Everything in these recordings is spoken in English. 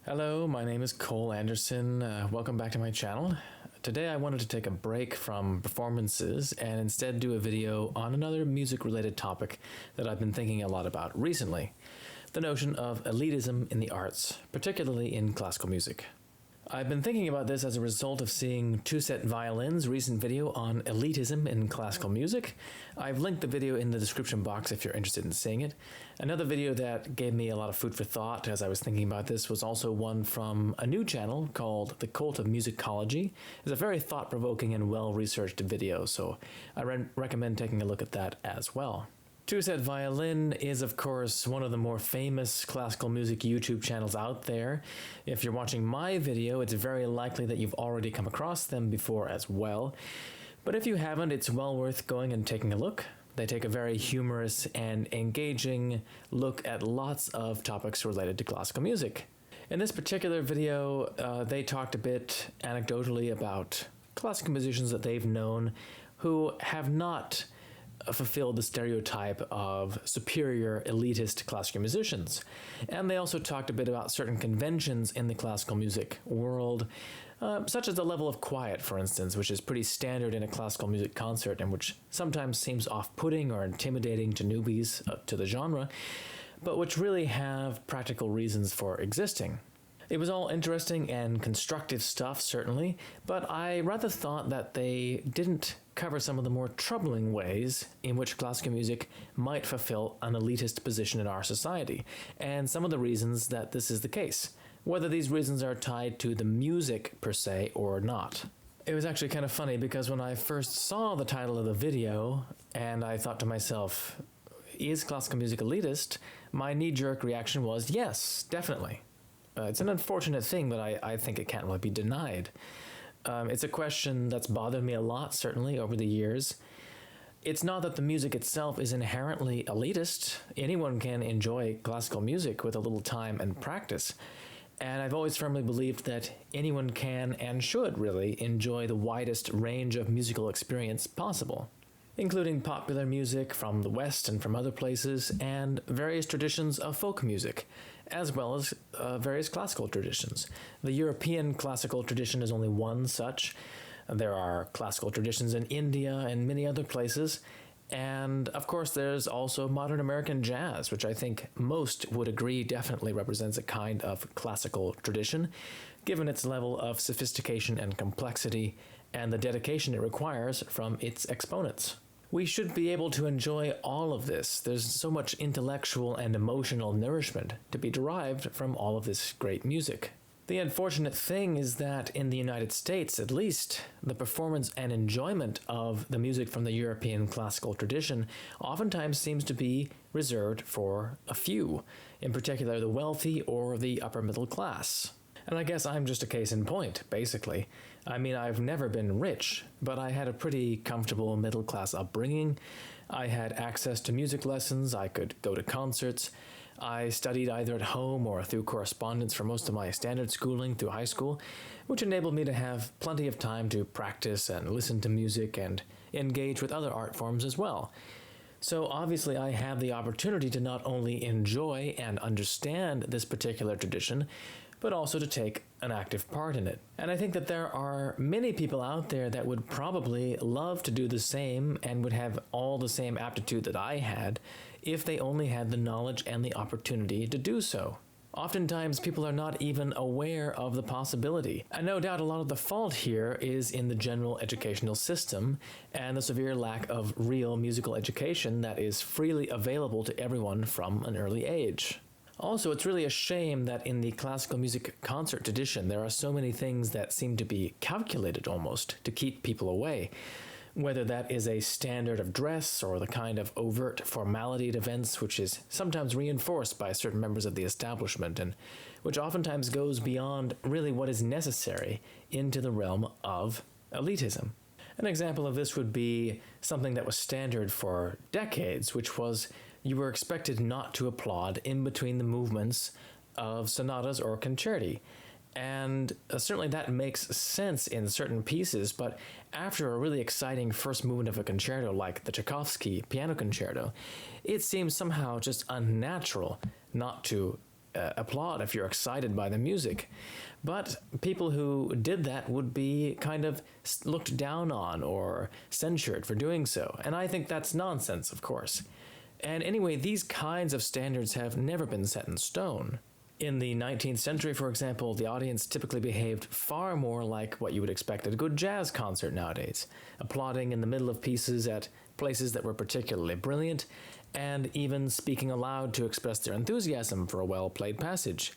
Hello, my name is Cole Anderson. Welcome back to my channel. Today I wanted to take a break from performances and instead do a video on another music-related topic that I've been thinking a lot about recently, the notion of elitism in the arts, particularly in classical music. I've been thinking about this as a result of seeing TwoSetViolin's recent video on elitism in classical music. I've linked the video in the description box if you're interested in seeing it. Another video that gave me a lot of food for thought as I was thinking about this was also one from a new channel called The Cultivating Musicology. It's a very thought-provoking and well-researched video, so I recommend taking a look at that as well. TwoSetViolin is, of course, one of the more famous classical music YouTube channels out there. If you're watching my video, it's very likely that you've already come across them before as well. But if you haven't, it's well worth going and taking a look. They take a very humorous and engaging look at lots of topics related to classical music. In this particular video, they talked a bit anecdotally about classical musicians that they've known who have not fulfilled the stereotype of superior elitist classical musicians. And they also talked a bit about certain conventions in the classical music world, such as the level of quiet, for instance, which is pretty standard in a classical music concert and which sometimes seems off-putting or intimidating to newbies to the genre, but which really have practical reasons for existing. It was all interesting and constructive stuff, certainly, but I rather thought that they didn't cover some of the more troubling ways in which classical music might fulfill an elitist position in our society, and some of the reasons that this is the case, whether these reasons are tied to the music per se or not. It was actually kind of funny because when I first saw the title of the video, and I thought to myself, is classical music elitist? My knee-jerk reaction was, yes, definitely. It's an unfortunate thing, but I think it can't really be denied. It's a question that's bothered me a lot, certainly, over the years. It's not that the music itself is inherently elitist. Anyone can enjoy classical music with a little time and practice. And I've always firmly believed that anyone can and should really enjoy the widest range of musical experience possible, including popular music from the West and from other places, and various traditions of folk music, as well as various classical traditions. The European classical tradition is only one such. There are classical traditions in India and many other places. And of course, there's also modern American jazz, which I think most would agree definitely represents a kind of classical tradition, given its level of sophistication and complexity and the dedication it requires from its exponents. We should be able to enjoy all of this. There's so much intellectual and emotional nourishment to be derived from all of this great music. The unfortunate thing is that in the United States, at least, the performance and enjoyment of the music from the European classical tradition oftentimes seems to be reserved for a few, in particular the wealthy or the upper middle class. And I guess I'm just a case in point, basically. I mean, I've never been rich, but I had a pretty comfortable middle-class upbringing. I had access to music lessons, I could go to concerts. I studied either at home or through correspondence for most of my standard schooling through high school, which enabled me to have plenty of time to practice and listen to music and engage with other art forms as well. So obviously I have the opportunity to not only enjoy and understand this particular tradition, but also to take an active part in it. And I think that there are many people out there that would probably love to do the same and would have all the same aptitude that I had if they only had the knowledge and the opportunity to do so. Oftentimes, people are not even aware of the possibility. And no doubt a lot of the fault here is in the general educational system and the severe lack of real musical education that is freely available to everyone from an early age. Also, it's really a shame that in the classical music concert tradition, there are so many things that seem to be calculated almost to keep people away. Whether that is a standard of dress or the kind of overt formality at events which is sometimes reinforced by certain members of the establishment and which oftentimes goes beyond really what is necessary into the realm of elitism. An example of this would be something that was standard for decades, which was you were expected not to applaud in between the movements of sonatas or concerti. And certainly that makes sense in certain pieces, but after a really exciting first movement of a concerto like the Tchaikovsky piano concerto, it seems somehow just unnatural not to applaud if you're excited by the music. But people who did that would be kind of looked down on or censured for doing so. And I think that's nonsense, of course. And anyway, these kinds of standards have never been set in stone. In the 19th century, for example, the audience typically behaved far more like what you would expect at a good jazz concert nowadays, applauding in the middle of pieces at places that were particularly brilliant, and even speaking aloud to express their enthusiasm for a well-played passage.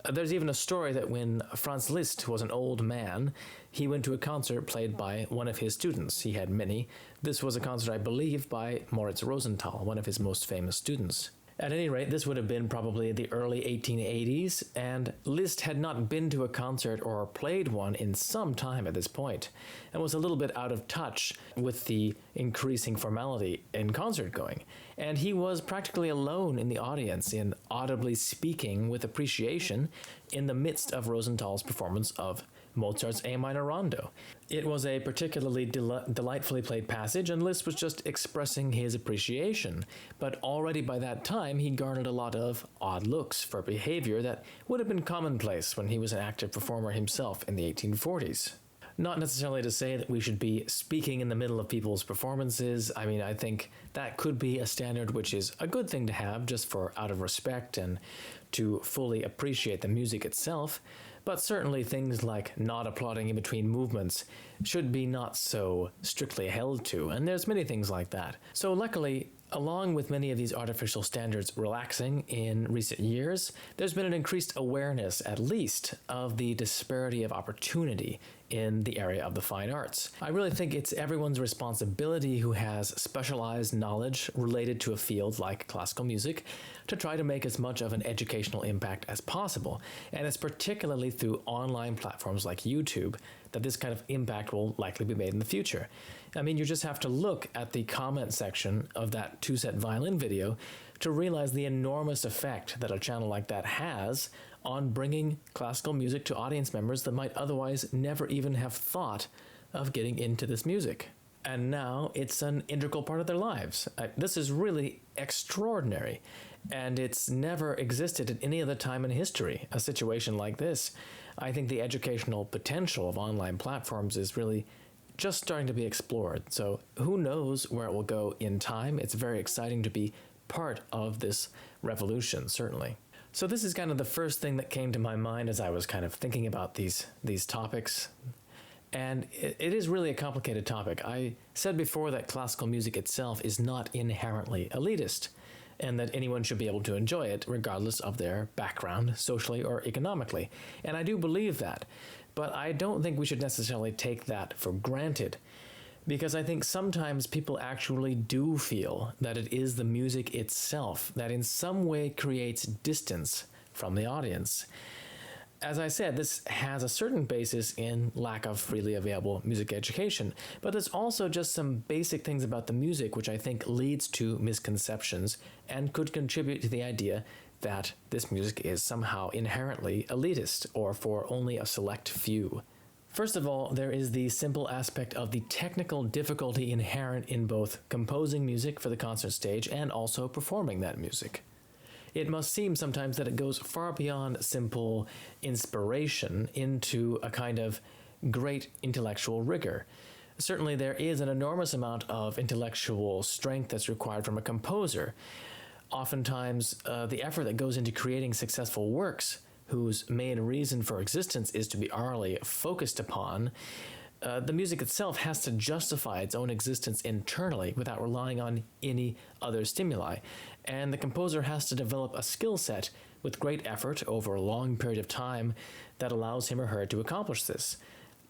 There's even a story that when Franz Liszt was an old man, he went to a concert played by one of his students. He had many. This was a concert, I believe, by Moritz Rosenthal, one of his most famous students. At any rate, this would have been probably the early 1880s, and Liszt had not been to a concert or played one in some time at this point, and was a little bit out of touch with the increasing formality in concert going. And he was practically alone in the audience in audibly speaking with appreciation in the midst of Rosenthal's performance of Mozart's A minor rondo. It was a particularly delightfully played passage, and Liszt was just expressing his appreciation. But already by that time, he garnered a lot of odd looks for behavior that would have been commonplace when he was an active performer himself in the 1840s. Not necessarily to say that we should be speaking in the middle of people's performances. I mean, I think that could be a standard which is a good thing to have just for out of respect and to fully appreciate the music itself. But certainly things like not applauding in between movements should be not so strictly held to, and there's many things like that. So luckily, along with many of these artificial standards relaxing in recent years, there's been an increased awareness, at least, of the disparity of opportunity in the area of the fine arts. I really think it's everyone's responsibility who has specialized knowledge related to a field like classical music to try to make as much of an educational impact as possible. And it's particularly through online platforms like YouTube that this kind of impact will likely be made in the future. I mean, you just have to look at the comment section of that Two-Set Violin video to realize the enormous effect that a channel like that has on bringing classical music to audience members that might otherwise never even have thought of getting into this music. And now it's an integral part of their lives. This is really extraordinary, and it's never existed at any other time in history, a situation like this. I think the educational potential of online platforms is really just starting to be explored. So who knows where it will go in time. It's very exciting to be part of this revolution, certainly. So this is kind of the first thing that came to my mind as I was kind of thinking about these topics. And it is really a complicated topic. I said before that classical music itself is not inherently elitist, and that anyone should be able to enjoy it regardless of their background, socially or economically. And I do believe that, but I don't think we should necessarily take that for granted, because I think sometimes people actually do feel that it is the music itself that in some way creates distance from the audience. As I said, this has a certain basis in lack of freely available music education, but there's also just some basic things about the music which I think leads to misconceptions and could contribute to the idea that this music is somehow inherently elitist or for only a select few. First of all, there is the simple aspect of the technical difficulty inherent in both composing music for the concert stage and also performing that music. It must seem sometimes that it goes far beyond simple inspiration into a kind of great intellectual rigor. Certainly there is an enormous amount of intellectual strength that's required from a composer. Oftentimes, the effort that goes into creating successful works, whose main reason for existence is to be hourly focused upon, the music itself has to justify its own existence internally without relying on any other stimuli. And the composer has to develop a skill set with great effort over a long period of time that allows him or her to accomplish this.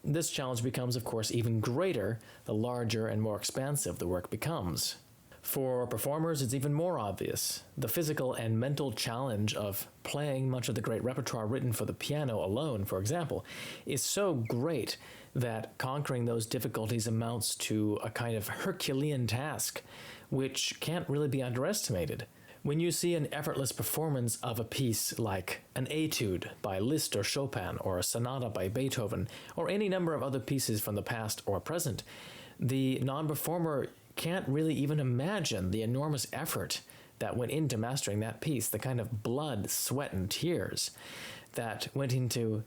This challenge becomes, of course, even greater the larger and more expansive the work becomes. For performers, it's even more obvious. The physical and mental challenge of playing much of the great repertoire written for the piano alone, for example, is so great that conquering those difficulties amounts to a kind of Herculean task, which can't really be underestimated. When you see an effortless performance of a piece like an etude by Liszt or Chopin, or a sonata by Beethoven, or any number of other pieces from the past or present, the non-performer can't really even imagine the enormous effort that went into mastering that piece, the kind of blood, sweat, and tears that went into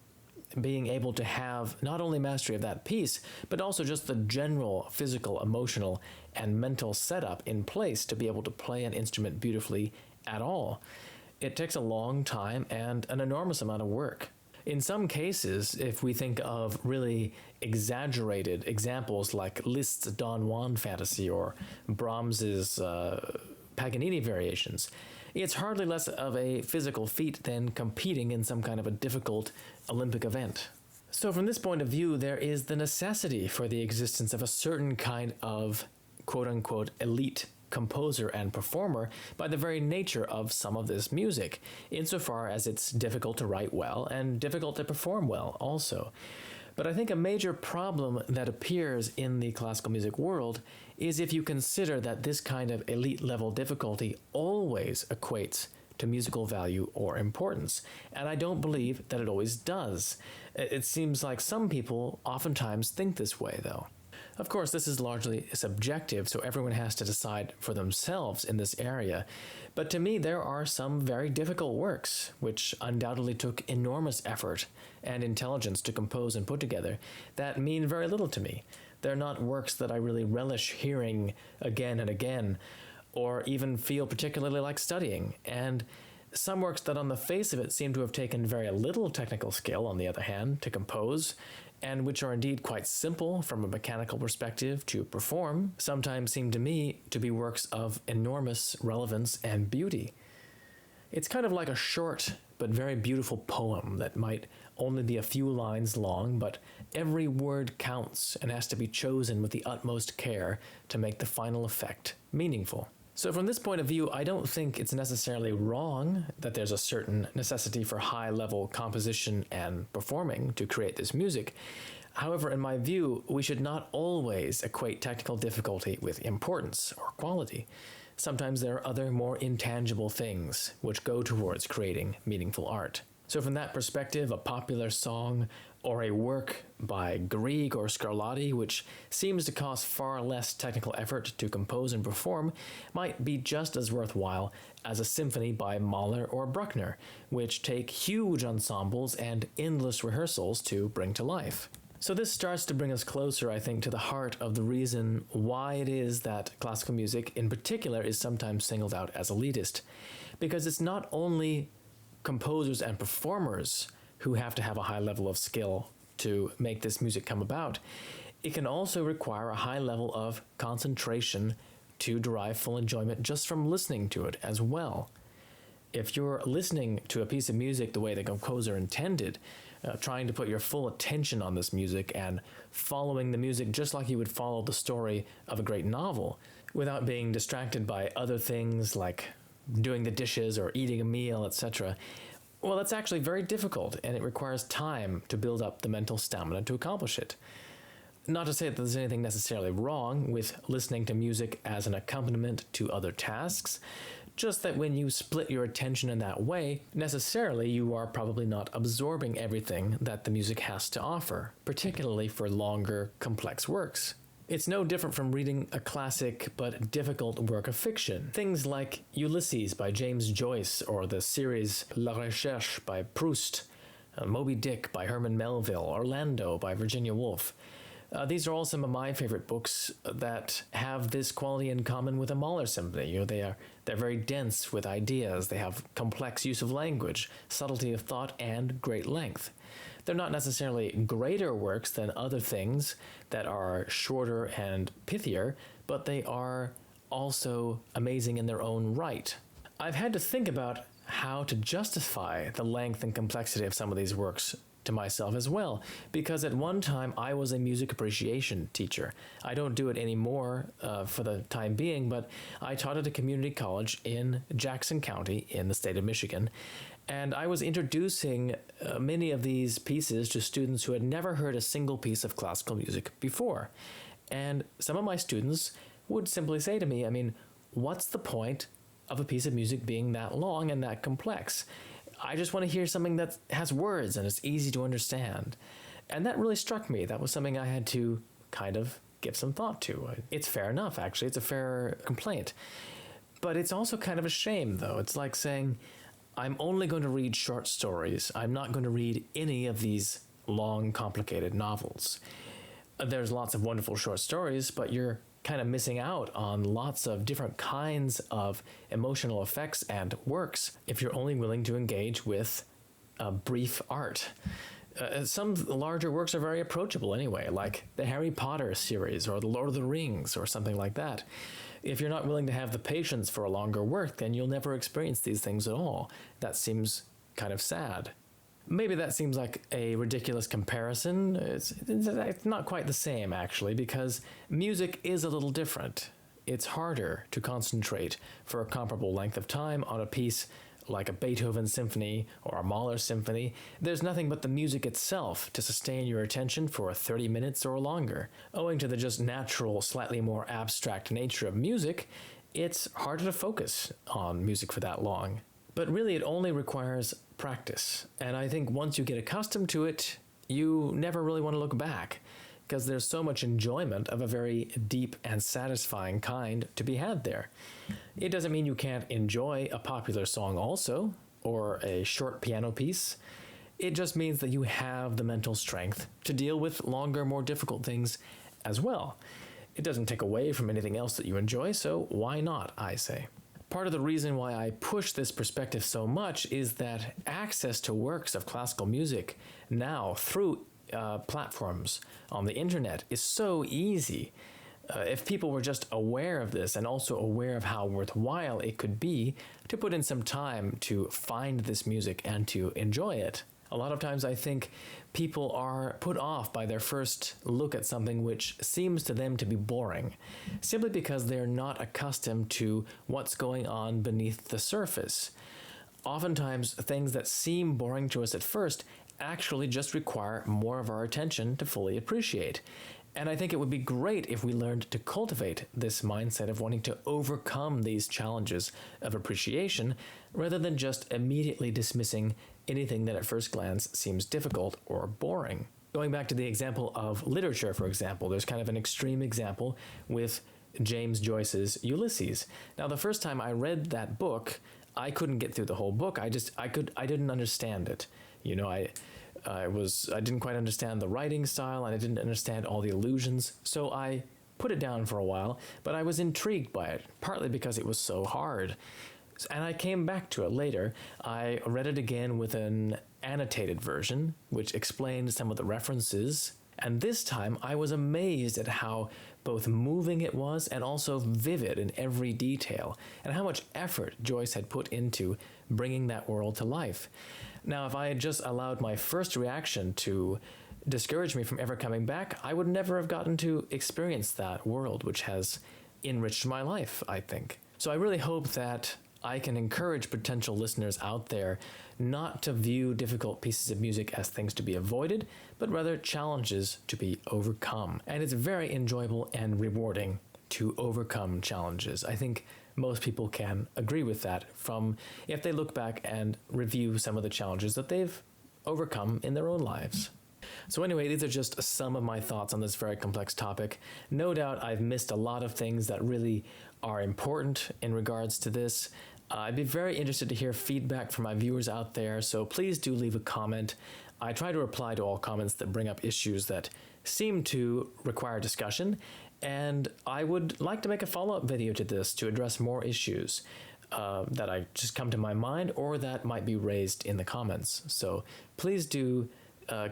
being able to have not only mastery of that piece, but also just the general physical, emotional, and mental setup in place to be able to play an instrument beautifully at all. It takes a long time and an enormous amount of work. In some cases, if we think of really exaggerated examples like Liszt's Don Juan Fantasy or Brahms's Paganini variations, it's hardly less of a physical feat than competing in some kind of a difficult Olympic event. So from this point of view, there is the necessity for the existence of a certain kind of quote-unquote elite composer and performer by the very nature of some of this music, insofar as it's difficult to write well and difficult to perform well also. But I think a major problem that appears in the classical music world is if you consider that this kind of elite level difficulty always equates to musical value or importance. And I don't believe that it always does. It seems like some people oftentimes think this way, though. Of course, this is largely subjective, so everyone has to decide for themselves in this area. But to me, there are some very difficult works, which undoubtedly took enormous effort and intelligence to compose and put together, that mean very little to me. They're not works that I really relish hearing again and again, or even feel particularly like studying. And some works that on the face of it seem to have taken very little technical skill, on the other hand, to compose, and which are indeed quite simple from a mechanical perspective to perform, sometimes seem to me to be works of enormous relevance and beauty. It's kind of like a short but very beautiful poem that might only be a few lines long, but every word counts and has to be chosen with the utmost care to make the final effect meaningful. So from this point of view, I don't think it's necessarily wrong that there's a certain necessity for high-level composition and performing to create this music. However, in my view, we should not always equate technical difficulty with importance or quality. Sometimes there are other more intangible things which go towards creating meaningful art. So from that perspective, a popular song or a work by Grieg or Scarlatti, which seems to cost far less technical effort to compose and perform, might be just as worthwhile as a symphony by Mahler or Bruckner, which take huge ensembles and endless rehearsals to bring to life. So this starts to bring us closer, I think, to the heart of the reason why it is that classical music in particular is sometimes singled out as elitist. Because it's not only composers and performers who have to have a high level of skill to make this music come about. It can also require a high level of concentration to derive full enjoyment just from listening to it as well. If you're listening to a piece of music the way the composer intended, trying to put your full attention on this music and following the music just like you would follow the story of a great novel, without being distracted by other things like doing the dishes or eating a meal, etc., well, that's actually very difficult, and it requires time to build up the mental stamina to accomplish it. Not to say that there's anything necessarily wrong with listening to music as an accompaniment to other tasks, just that when you split your attention in that way, necessarily you are probably not absorbing everything that the music has to offer, particularly for longer, complex works. It's no different from reading a classic but difficult work of fiction. Things like Ulysses by James Joyce, or the series La Recherche by Proust, Moby Dick by Herman Melville, Orlando by Virginia Woolf. These are all some of my favorite books that have this quality in common with a Mahler symphony. They're very dense with ideas. They have complex use of language, subtlety of thought, and great length. They're not necessarily greater works than other things that are shorter and pithier, but they are also amazing in their own right. I've had to think about how to justify the length and complexity of some of these works to myself as well, because at one time I was a music appreciation teacher. I don't do it anymore for the time being, but I taught at a community college in Jackson County in the state of Michigan, and I was introducing many of these pieces to students who had never heard a single piece of classical music before. And some of my students would simply say to me, what's the point of a piece of music being that long and that complex? I just want to hear something that has words and is easy to understand. And that really struck me. That was something I had to kind of give some thought to. It's fair enough, actually. It's a fair complaint. But it's also kind of a shame, though. It's like saying, I'm only going to read short stories. I'm not going to read any of these long, complicated novels. There's lots of wonderful short stories, but you're kind of missing out on lots of different kinds of emotional effects and works if you're only willing to engage with brief art. Some larger works are very approachable anyway, like the Harry Potter series or the Lord of the Rings or something like that. If you're not willing to have the patience for a longer work, then you'll never experience these things at all. That seems kind of sad. Maybe that seems like a ridiculous comparison. It's not quite the same, actually, because music is a little different. It's harder to concentrate for a comparable length of time on a piece like a Beethoven symphony or a Mahler symphony. There's nothing but the music itself to sustain your attention for 30 minutes or longer. Owing to the just natural, slightly more abstract nature of music, it's harder to focus on music for that long. But really, it only requires practice. And I think once you get accustomed to it, you never really want to look back, because there's so much enjoyment of a very deep and satisfying kind to be had there. It doesn't mean you can't enjoy a popular song also, or a short piano piece. It just means that you have the mental strength to deal with longer, more difficult things as well. It doesn't take away from anything else that you enjoy, so why not, I say. Part of the reason why I push this perspective so much is that access to works of classical music now through platforms on the internet is so easy. If people were just aware of this and also aware of how worthwhile it could be to put in some time to find this music and to enjoy it. A lot of times I think people are put off by their first look at something which seems to them to be boring, simply because they're not accustomed to what's going on beneath the surface. Oftentimes, things that seem boring to us at first actually just require more of our attention to fully appreciate. And I think it would be great if we learned to cultivate this mindset of wanting to overcome these challenges of appreciation rather than just immediately dismissing anything that at first glance seems difficult or boring. Going back to the example of literature, for example, there's kind of an extreme example with James Joyce's Ulysses. Now, the first time I read that book, I couldn't get through the whole book. I didn't understand it. You know, I didn't quite understand the writing style, and I didn't understand all the allusions, so I put it down for a while, but I was intrigued by it, partly because it was so hard. And I came back to it later. I read it again with an annotated version, which explained some of the references, and this time I was amazed at how both moving it was and also vivid in every detail, and how much effort Joyce had put into bringing that world to life. Now, if I had just allowed my first reaction to discourage me from ever coming back, I would never have gotten to experience that world, which has enriched my life, I think. So I really hope that I can encourage potential listeners out there not to view difficult pieces of music as things to be avoided, but rather challenges to be overcome. And it's very enjoyable and rewarding to overcome challenges. I think most people can agree with that from if they look back and review some of the challenges that they've overcome in their own lives. So anyway, these are just some of my thoughts on this very complex topic. No doubt I've missed a lot of things that really are important in regards to this. I'd be very interested to hear feedback from my viewers out there, so please do leave a comment. I try to reply to all comments that bring up issues that seem to require discussion, and I would like to make a follow-up video to this to address more issues that I just come to my mind or that might be raised in the comments. So please do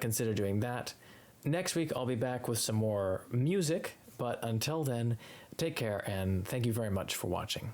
consider doing that. Next week I'll be back with some more music, but until then, take care and thank you very much for watching.